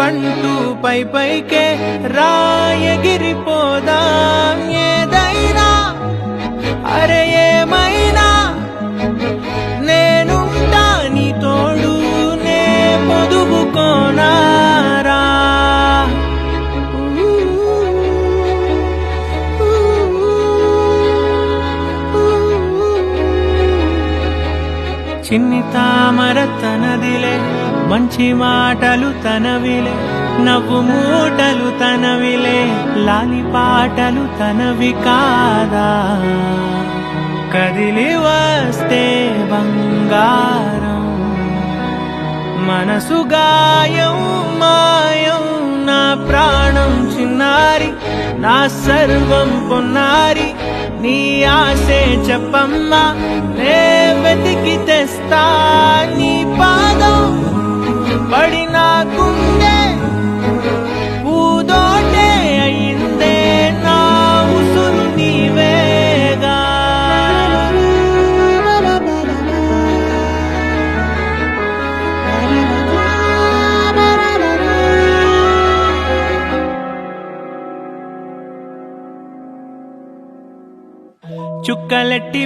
నువ్వంటూ పై పైకే రాయగిరిపోదాం ఏదైనా అరే ఏమైనా నేనుంటా నీ తోడు నే పొదుపుకోనారా చిన్ని తామర తనదిలే మంచి మాటలు తనవిలే నవ్వు మూటలు తనవిలే లాలి పాటలు తనవి కాదా కదిలి వస్తే బంగారం మనసు గాయం మాయం నా ప్రాణం చిన్నారి నా సర్వం పొన్నారి నీ ఆశే చెప్పమ్మా నే వెతికి తెస్తా నీ పాదం పడిన గుండె పూదోటే అయిందే నా ఉసురు నీవేగా చుక్కలెట్టి